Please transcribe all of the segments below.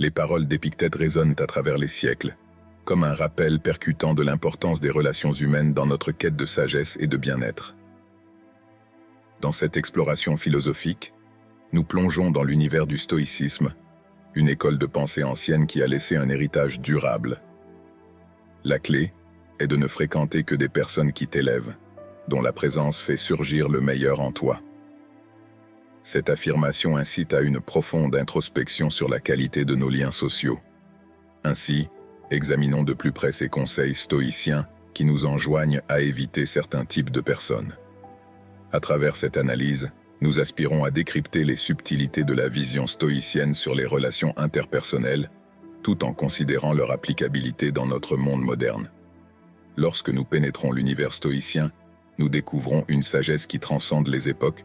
Les paroles d'Épictète résonnent à travers les siècles, comme un rappel percutant de l'importance des relations humaines dans notre quête de sagesse et de bien-être. Dans cette exploration philosophique, nous plongeons dans l'univers du stoïcisme, une école de pensée ancienne qui a laissé un héritage durable. La clé est de ne fréquenter que des personnes qui t'élèvent, dont la présence fait surgir le meilleur en toi. Cette affirmation incite à une profonde introspection sur la qualité de nos liens sociaux. Ainsi, examinons de plus près ces conseils stoïciens qui nous enjoignent à éviter certains types de personnes. À travers cette analyse, nous aspirons à décrypter les subtilités de la vision stoïcienne sur les relations interpersonnelles, tout en considérant leur applicabilité dans notre monde moderne. Lorsque nous pénétrons l'univers stoïcien, nous découvrons une sagesse qui transcende les époques,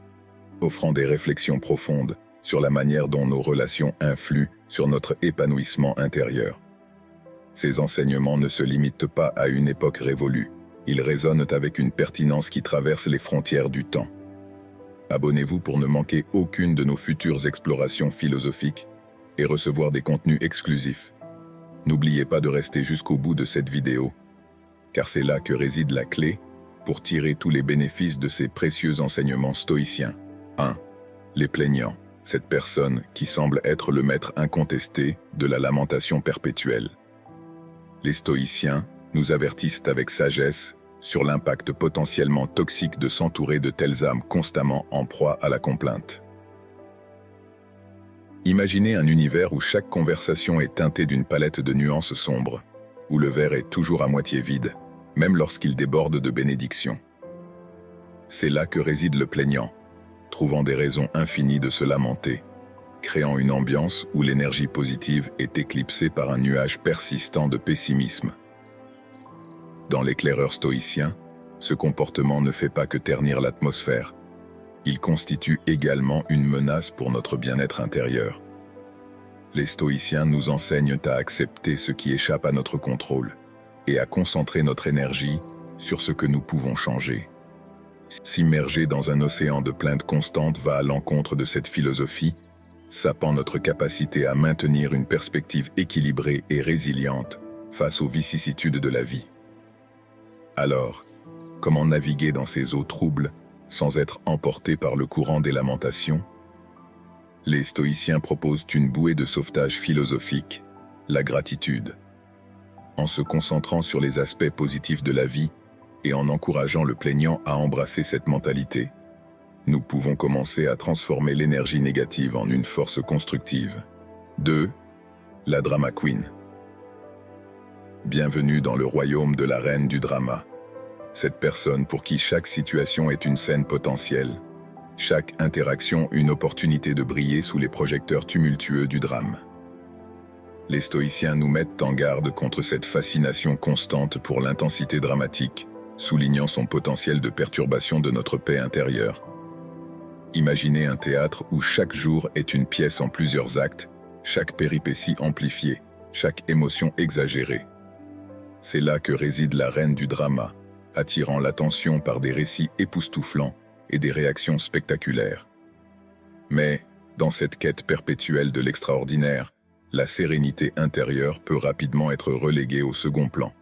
offrant des réflexions profondes sur la manière dont nos relations influent sur notre épanouissement intérieur. Ces enseignements ne se limitent pas à une époque révolue, ils résonnent avec une pertinence qui traverse les frontières du temps. Abonnez-vous pour ne manquer aucune de nos futures explorations philosophiques et recevoir des contenus exclusifs. N'oubliez pas de rester jusqu'au bout de cette vidéo, car c'est là que réside la clé pour tirer tous les bénéfices de ces précieux enseignements stoïciens. 1. Les plaignants, cette personne qui semble être le maître incontesté de la lamentation perpétuelle. Les stoïciens nous avertissent avec sagesse sur l'impact potentiellement toxique de s'entourer de telles âmes constamment en proie à la complainte. Imaginez un univers où chaque conversation est teintée d'une palette de nuances sombres, où le verre est toujours à moitié vide, même lorsqu'il déborde de bénédictions. C'est là que réside le plaignant, trouvant des raisons infinies de se lamenter, créant une ambiance où l'énergie positive est éclipsée par un nuage persistant de pessimisme. Dans l'éclaireur stoïcien, ce comportement ne fait pas que ternir l'atmosphère. Il constitue également une menace pour notre bien-être intérieur. Les stoïciens nous enseignent à accepter ce qui échappe à notre contrôle et à concentrer notre énergie sur ce que nous pouvons changer. S'immerger dans un océan de plaintes constantes va à l'encontre de cette philosophie, sapant notre capacité à maintenir une perspective équilibrée et résiliente face aux vicissitudes de la vie. Alors, comment naviguer dans ces eaux troubles sans être emporté par le courant des lamentations? Les stoïciens proposent une bouée de sauvetage philosophique, la gratitude. En se concentrant sur les aspects positifs de la vie et en encourageant le plaignant à embrasser cette mentalité, nous pouvons commencer à transformer l'énergie négative en une force constructive. 2. La drama queen. Bienvenue dans le royaume de la reine du drama. Cette personne pour qui chaque situation est une scène potentielle, chaque interaction une opportunité de briller sous les projecteurs tumultueux du drame. Les stoïciens nous mettent en garde contre cette fascination constante pour l'intensité dramatique, soulignant son potentiel de perturbation de notre paix intérieure. Imaginez un théâtre où chaque jour est une pièce en plusieurs actes, chaque péripétie amplifiée, chaque émotion exagérée. C'est là que réside la reine du drama, attirant l'attention par des récits époustouflants et des réactions spectaculaires. Mais, dans cette quête perpétuelle de l'extraordinaire, la sérénité intérieure peut rapidement être reléguée au second plan.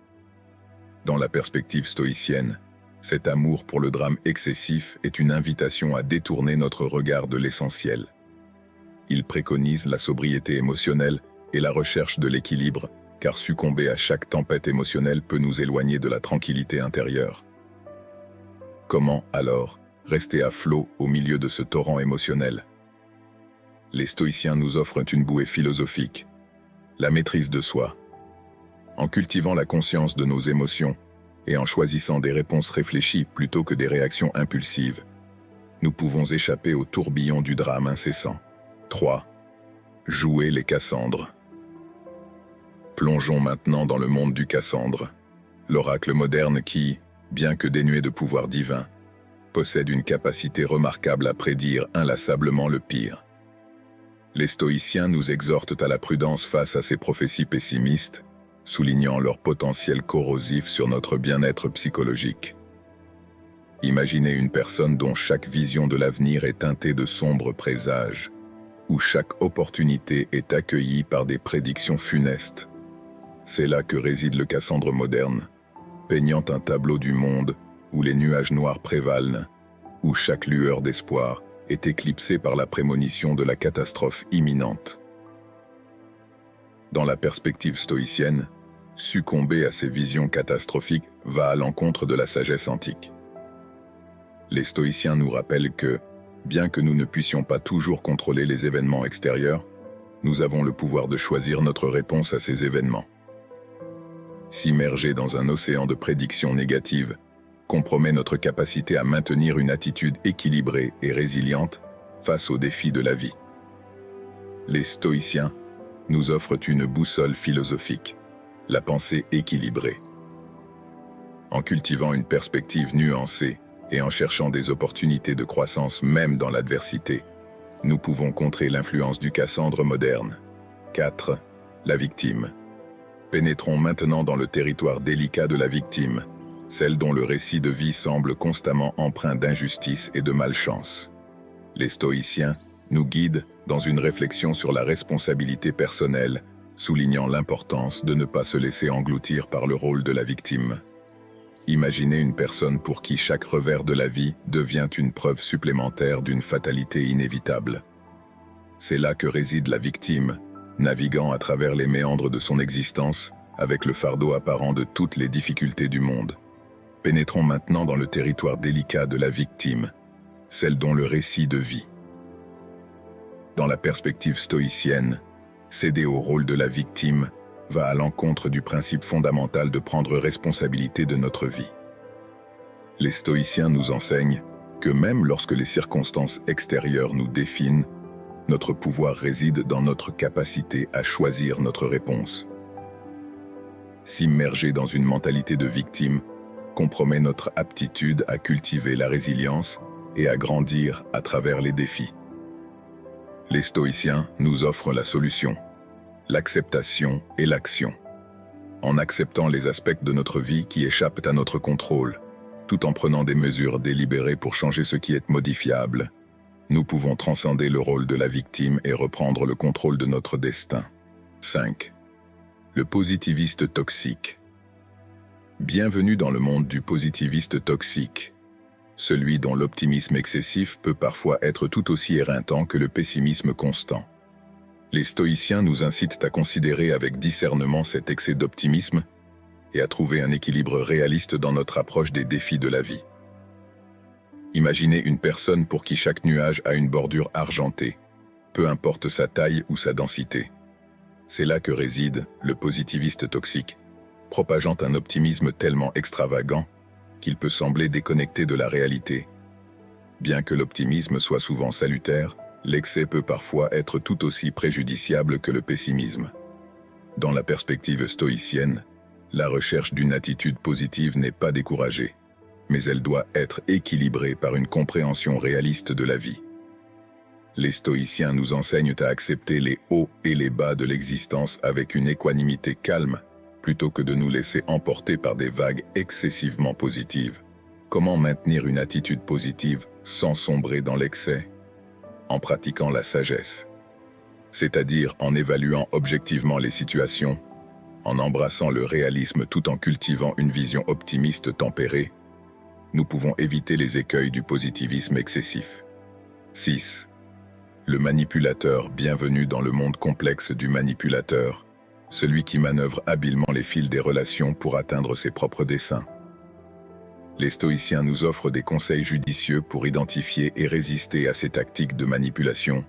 Dans la perspective stoïcienne, cet amour pour le drame excessif est une invitation à détourner notre regard de l'essentiel. Il préconise la sobriété émotionnelle et la recherche de l'équilibre, car succomber à chaque tempête émotionnelle peut nous éloigner de la tranquillité intérieure. Comment, alors, rester à flot au milieu de ce torrent émotionnel? Les stoïciens nous offrent une bouée philosophique, la maîtrise de soi. En cultivant la conscience de nos émotions et en choisissant des réponses réfléchies plutôt que des réactions impulsives, nous pouvons échapper au tourbillon du drame incessant. 3. Jouer les Cassandres. Plongeons maintenant dans le monde du Cassandre, l'oracle moderne qui, bien que dénué de pouvoir divin, possède une capacité remarquable à prédire inlassablement le pire. Les stoïciens nous exhortent à la prudence face à ces prophéties pessimistes, soulignant leur potentiel corrosif sur notre bien-être psychologique. Imaginez une personne dont chaque vision de l'avenir est teintée de sombres présages. où chaque opportunité est accueillie par des prédictions funestes. C'est là que réside le Cassandre moderne, peignant un tableau du monde où les nuages noirs prévalent, où chaque lueur d'espoir est éclipsée par la prémonition de la catastrophe imminente. Dans la perspective stoïcienne, succomber à ces visions catastrophiques va à l'encontre de la sagesse antique. Les stoïciens nous rappellent que, bien que nous ne puissions pas toujours contrôler les événements extérieurs, nous avons le pouvoir de choisir notre réponse à ces événements. S'immerger dans un océan de prédictions négatives compromet notre capacité à maintenir une attitude équilibrée et résiliente face aux défis de la vie. Les stoïciens nous offrent une boussole philosophique, la pensée équilibrée. En cultivant une perspective nuancée et en cherchant des opportunités de croissance même dans l'adversité, nous pouvons contrer l'influence du Cassandre moderne. 4. La victime. Pénétrons maintenant dans le territoire délicat de la victime, celle dont le récit de vie semble constamment empreint d'injustice et de malchance. Les stoïciens nous guident dans une réflexion sur la responsabilité personnelle, soulignant l'importance de ne pas se laisser engloutir par le rôle de la victime. Imaginez une personne pour qui chaque revers de la vie devient une preuve supplémentaire d'une fatalité inévitable. C'est là que réside la victime, naviguant à travers les méandres de son existence, avec le fardeau apparent de toutes les difficultés du monde. Pénétrons maintenant dans le territoire délicat de la victime, celle dont le récit de vie. Dans la perspective stoïcienne, céder au rôle de la victime va à l'encontre du principe fondamental de prendre responsabilité de notre vie. Les stoïciens nous enseignent que même lorsque les circonstances extérieures nous définissent, notre pouvoir réside dans notre capacité à choisir notre réponse. S'immerger dans une mentalité de victime compromet notre aptitude à cultiver la résilience et à grandir à travers les défis. Les stoïciens nous offrent la solution, l'acceptation et l'action. En acceptant les aspects de notre vie qui échappent à notre contrôle, tout en prenant des mesures délibérées pour changer ce qui est modifiable, nous pouvons transcender le rôle de la victime et reprendre le contrôle de notre destin. 5. Le positiviste toxique. Bienvenue dans le monde du positiviste toxique, celui dont l'optimisme excessif peut parfois être tout aussi éreintant que le pessimisme constant. Les stoïciens nous incitent à considérer avec discernement cet excès d'optimisme et à trouver un équilibre réaliste dans notre approche des défis de la vie. Imaginez une personne pour qui chaque nuage a une bordure argentée, peu importe sa taille ou sa densité. C'est là que réside le positiviste toxique, propageant un optimisme tellement extravagant qu'il peut sembler déconnecté de la réalité. Bien que l'optimisme soit souvent salutaire, l'excès peut parfois être tout aussi préjudiciable que le pessimisme. Dans la perspective stoïcienne, la recherche d'une attitude positive n'est pas découragée, mais elle doit être équilibrée par une compréhension réaliste de la vie. Les stoïciens nous enseignent à accepter les hauts et les bas de l'existence avec une équanimité calme, plutôt que de nous laisser emporter par des vagues excessivement positives. Comment maintenir une attitude positive sans sombrer dans l'excès? En pratiquant la sagesse, c'est-à-dire en évaluant objectivement les situations, en embrassant le réalisme tout en cultivant une vision optimiste tempérée, nous pouvons éviter les écueils du positivisme excessif. 6. Le manipulateur. Bienvenue dans le monde complexe du manipulateur, celui qui manœuvre habilement les fils des relations pour atteindre ses propres desseins. Les stoïciens nous offrent des conseils judicieux pour identifier et résister à ces tactiques de manipulation,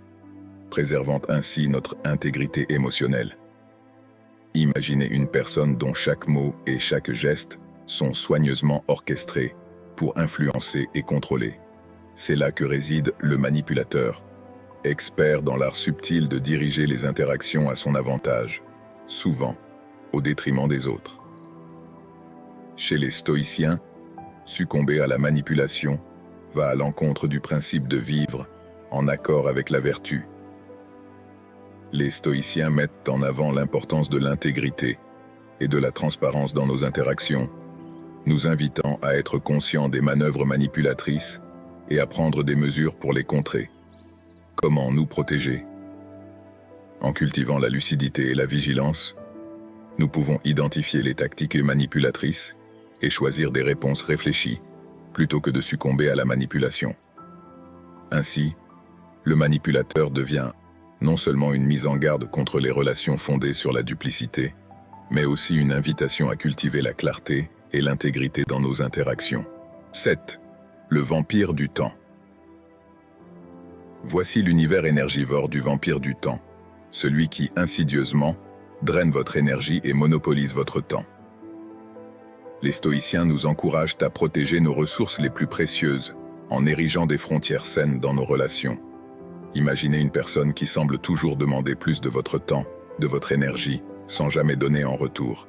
préservant ainsi notre intégrité émotionnelle. Imaginez une personne dont chaque mot et chaque geste sont soigneusement orchestrés pour influencer et contrôler. C'est là que réside le manipulateur, expert dans l'art subtil de diriger les interactions à son avantage, souvent au détriment des autres. Chez les stoïciens, succomber à la manipulation va à l'encontre du principe de vivre en accord avec la vertu. Les stoïciens mettent en avant l'importance de l'intégrité et de la transparence dans nos interactions, nous invitant à être conscients des manœuvres manipulatrices et à prendre des mesures pour les contrer. Comment nous protéger? En cultivant la lucidité et la vigilance, nous pouvons identifier les tactiques manipulatrices et choisir des réponses réfléchies, plutôt que de succomber à la manipulation. Ainsi, le manipulateur devient non seulement une mise en garde contre les relations fondées sur la duplicité, mais aussi une invitation à cultiver la clarté et l'intégrité dans nos interactions. 7. Le vampire du temps. Voici l'univers énergivore du vampire du temps, celui qui, insidieusement, draine votre énergie et monopolise votre temps. Les stoïciens nous encouragent à protéger nos ressources les plus précieuses en érigeant des frontières saines dans nos relations. Imaginez une personne qui semble toujours demander plus de votre temps, de votre énergie, sans jamais donner en retour.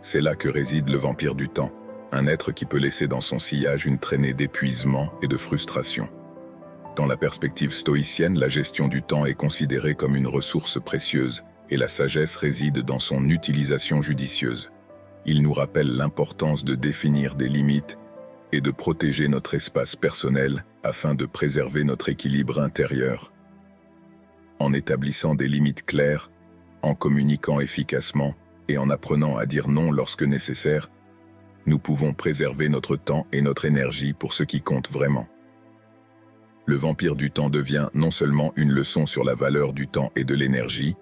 C'est là que réside le vampire du temps, un être qui peut laisser dans son sillage une traînée d'épuisement et de frustration. Dans la perspective stoïcienne, la gestion du temps est considérée comme une ressource précieuse et la sagesse réside dans son utilisation judicieuse. Il nous rappelle l'importance de définir des limites et de protéger notre espace personnel afin de préserver notre équilibre intérieur. En établissant des limites claires, en communiquant efficacement et en apprenant à dire non lorsque nécessaire, nous pouvons préserver notre temps et notre énergie pour ce qui compte vraiment. Le vampire du temps devient non seulement une leçon sur la valeur du temps et de l'énergie,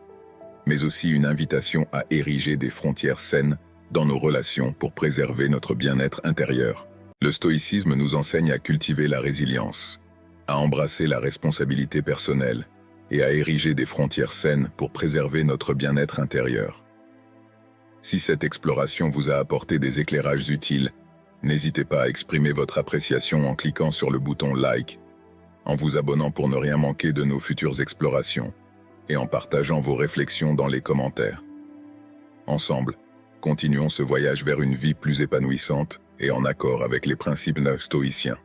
mais aussi une invitation à ériger des frontières saines dans nos relations pour préserver notre bien-être intérieur. Le stoïcisme nous enseigne à cultiver la résilience, à embrasser la responsabilité personnelle et à ériger des frontières saines pour préserver notre bien-être intérieur. Si cette exploration vous a apporté des éclairages utiles, n'hésitez pas à exprimer votre appréciation en cliquant sur le bouton like, en vous abonnant pour ne rien manquer de nos futures explorations, et en partageant vos réflexions dans les commentaires. Ensemble, continuons ce voyage vers une vie plus épanouissante et en accord avec les principes stoïciens.